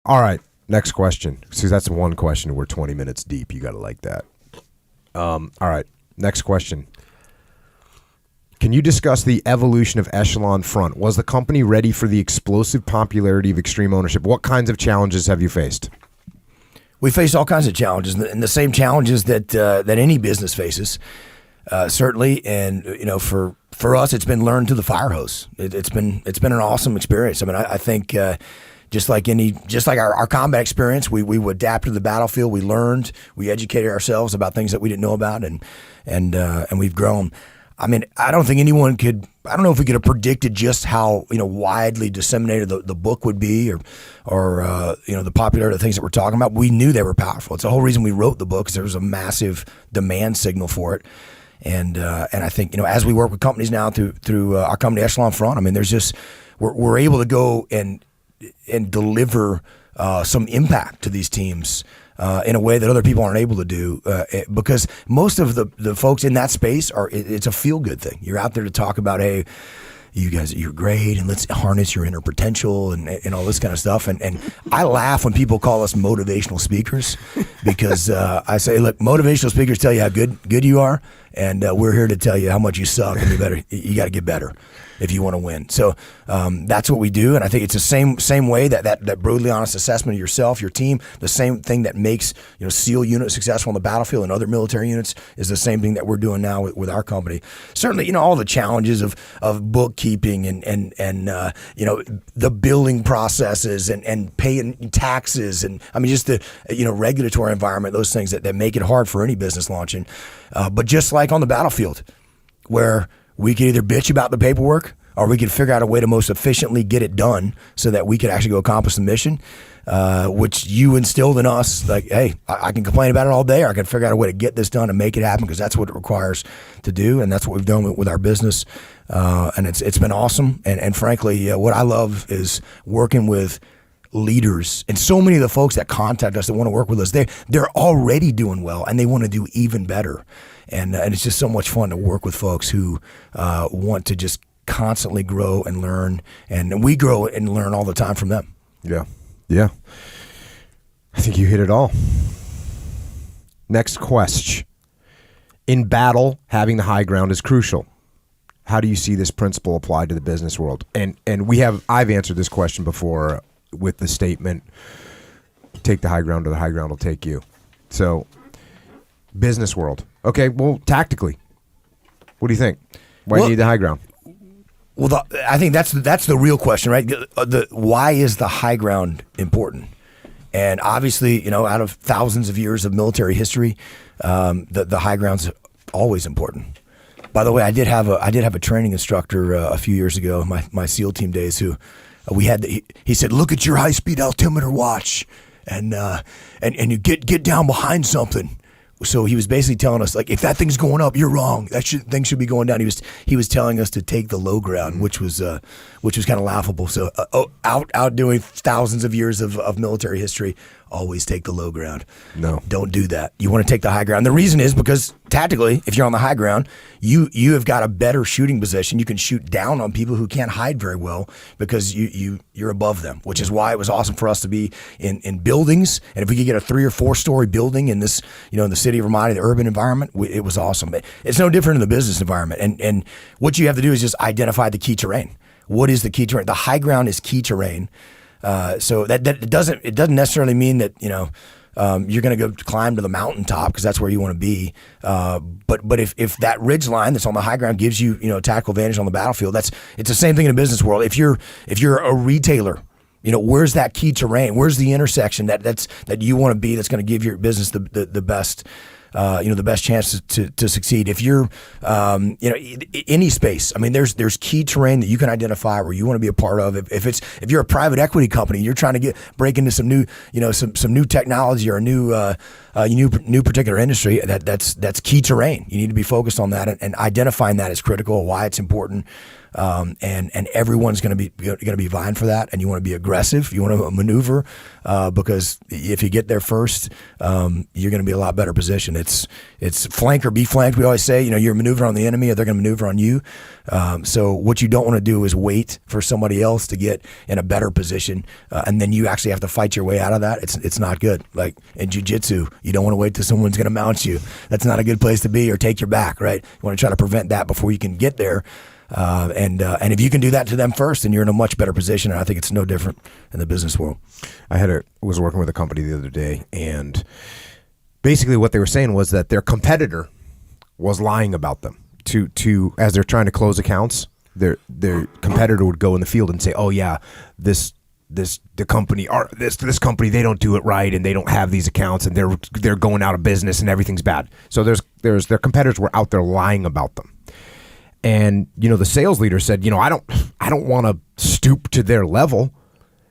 All right, next question. See, that's one question. We're 20 minutes deep. You got to like that. All right, next question. Can you discuss the evolution of Echelon Front? Was the company ready for the explosive popularity of extreme ownership? What kinds of challenges have you faced? We faced all kinds of challenges, and the same challenges that any business faces, certainly. And for us, it's been learned to the fire hose. It's been an awesome experience. I mean, I think just like our combat experience, we adapted to the battlefield. We learned, we educated ourselves about things that we didn't know about, and we've grown. I mean, I don't think anyone could. I don't know if we could have predicted just how widely disseminated the book would be, or the popularity of the things that we're talking about. We knew they were powerful. It's the whole reason we wrote the book, because there was a massive demand signal for it. And I think as we work with companies now through our company Echelon Front, I mean, there's just we're able to go and deliver some impact to these teams. In a way that other people aren't able to do, because most of the folks in that space it's a feel-good thing. You're out there to talk about, hey, you guys, you're great, and let's harness your inner potential and all this kind of stuff. And I laugh when people call us motivational speakers, because I say, look, motivational speakers tell you how good you are, and we're here to tell you how much you suck, and you got to get better if you want to win. So that's what we do, and I think it's the same way that brutally honest assessment of yourself, your team, the same thing that makes SEAL units successful on the battlefield and other military units is the same thing that we're doing now with our company. Certainly, all the challenges of bookkeeping and the billing processes and paying taxes, and I mean just the regulatory environment, those things that make it hard for any business launching. But just like on the battlefield, where we could either bitch about the paperwork, or we could figure out a way to most efficiently get it done so that we could actually go accomplish the mission, which you instilled in us. Like, hey, I can complain about it all day, or I can figure out a way to get this done and make it happen, because that's what it requires to do, and that's what we've done with our business. And it's been awesome. And frankly, what I love is working with leaders, and so many of the folks that contact us that want to work with us, they're already doing well, and they want to do even better. And it's just so much fun to work with folks who want to just constantly grow and learn, and we grow and learn all the time from them. Yeah. I think you hit it all. Next question. In battle, having the high ground is crucial. How do you see this principle applied to the business world? And I've answered this question before with the statement, take the high ground or the high ground will take you. So, business world. Okay, well, tactically, what do you think? Why do you need the high ground? Well, I think that's the real question, right? Why is the high ground important? And obviously, out of thousands of years of military history, the high ground's always important. By the way, I did have a training instructor a few years ago, my SEAL team days, who he said, look at your high speed altimeter watch, and you get down behind something. So he was basically telling us, like, if that thing's going up, you're wrong. Thing should be going down. He was telling us to take the low ground, which was kind of laughable. So outdoing thousands of years of military history, always take the low ground. No, don't do that. You want to take the high ground. The reason is because tactically, if you're on the high ground, you have got a better shooting position. You can shoot down on people who can't hide very well because you're above them, which is why it was awesome for us to be in buildings. And if we could get a 3 or 4 story building in this, in the city of Ramadi, the urban environment, it was awesome. It's no different in the business environment. And what you have to do is just identify the key terrain. What is the key terrain? The high ground is key terrain. So that doesn't necessarily mean that you're going to go climb to the mountaintop because that's where you want to be. But if that ridge line that's on the high ground gives you tactical advantage on the battlefield, it's the same thing in the business world. If you're a retailer, where's that key terrain? Where's the intersection that you want to be? That's going to give your business the best. The best chance to succeed. If you're, any space, I mean, there's key terrain that you can identify where you want to be a part of. If you're a private equity company, you're trying to break into some new, some new technology or a new particular industry, that's key terrain. You need to be focused on that, and identifying that is critical, why it's important. and everyone's going to be vying for that, and you want to be aggressive, you want to maneuver, because if you get there first, you're going to be a lot better position. It's flank or be flanked. We always say, you're maneuvering on the enemy, or they're going to maneuver on you. So what you don't want to do is wait for somebody else to get in a better position, and then you actually have to fight your way out of that. It's not good. Like in jiu-jitsu, you don't want to wait till someone's going to mount you. That's not a good place to be, or take your back, right? You want to try to prevent that before you can get there. And if you can do that to them first, then you're in a much better position. And I think it's no different in the business world. I was working with a company the other day, and basically what they were saying was that their competitor was lying about them to as they're trying to close accounts. Their competitor would go in the field and say, "Oh yeah, this company they don't do it right, and they don't have these accounts, and they're going out of business, and everything's bad." So their competitors were out there lying about them. And the sales leader said, I don't want to stoop to their level,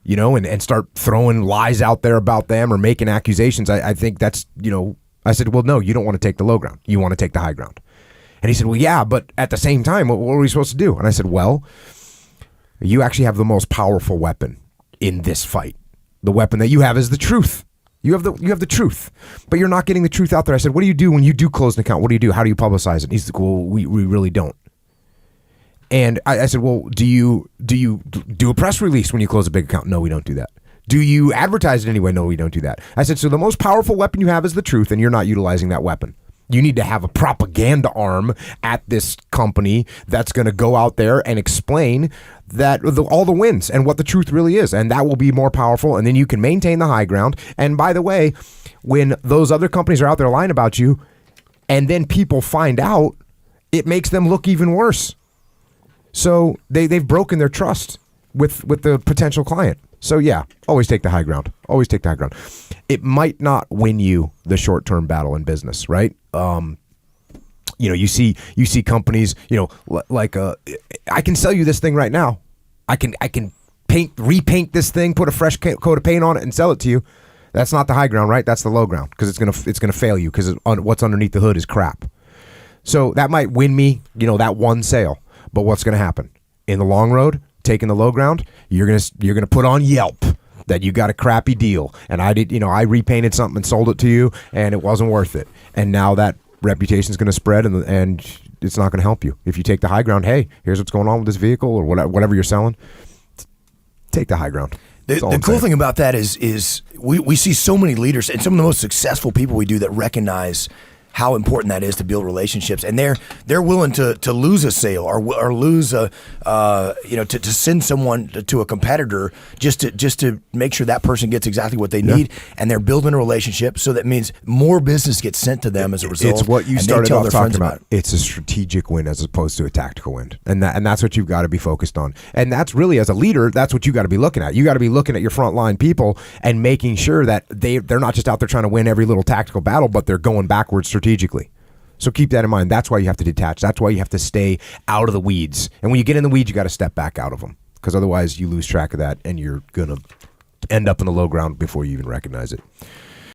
and start throwing lies out there about them or making accusations. I think that's, I said, well, no, you don't want to take the low ground. You want to take the high ground. And he said, well, yeah, but at the same time, what are we supposed to do? And I said, well, you actually have the most powerful weapon in this fight. The weapon that you have is the truth. You have the truth, but you're not getting the truth out there. I said, what do you do when you do close an account? What do you do? How do you publicize it? And he's like, well, we really don't. And I said, well, do you do a press release when you close a big account? No, we don't do that. Do you advertise it anyway? No, we don't do that. I said, so the most powerful weapon you have is the truth, and you're not utilizing that weapon. You need to have a propaganda arm at this company that's going to go out there and explain that all the wins and what the truth really is, and that will be more powerful, and then you can maintain the high ground. And by the way, when those other companies are out there lying about you, and then people find out, it makes them look even worse. So they've broken their trust with the potential client. So yeah, always take the high ground. Always take the high ground. It might not win you the short-term battle in business, right? You see companies, I can sell you this thing right now. I can repaint this thing, put a fresh coat of paint on it, and sell it to you. That's not the high ground, right? That's the low ground, because it's gonna fail you, because what's underneath the hood is crap. So that might win me, that one sale. But what's going to happen in the long road? Taking the low ground, you're gonna put on Yelp that you got a crappy deal, and I repainted something and sold it to you, and it wasn't worth it. And now that reputation is going to spread, and it's not going to help you. If you take the high ground, hey, here's what's going on with this vehicle or whatever you're selling. Take the high ground. The cool thing about that is we see so many leaders and some of the most successful people we do that recognize how important that is to build relationships, and they're willing to lose a sale or lose to send someone to a competitor just to make sure that person gets exactly what they need, and they're building a relationship, so that means more business gets sent to them as a result. It's what you started off talking about. It's a strategic win as opposed to a tactical win, and that's what you've got to be focused on. And that's really, as a leader, that's what you got to be looking at. You got to be looking at your frontline people and making sure that they're not just out there trying to win every little tactical battle, but they're going backwards strategically. So keep that in mind. That's why you have to detach. That's why you have to stay out of the weeds. And when you get in the weeds, you got to step back out of them, because otherwise you lose track of that, and you're going to end up in the low ground before you even recognize it.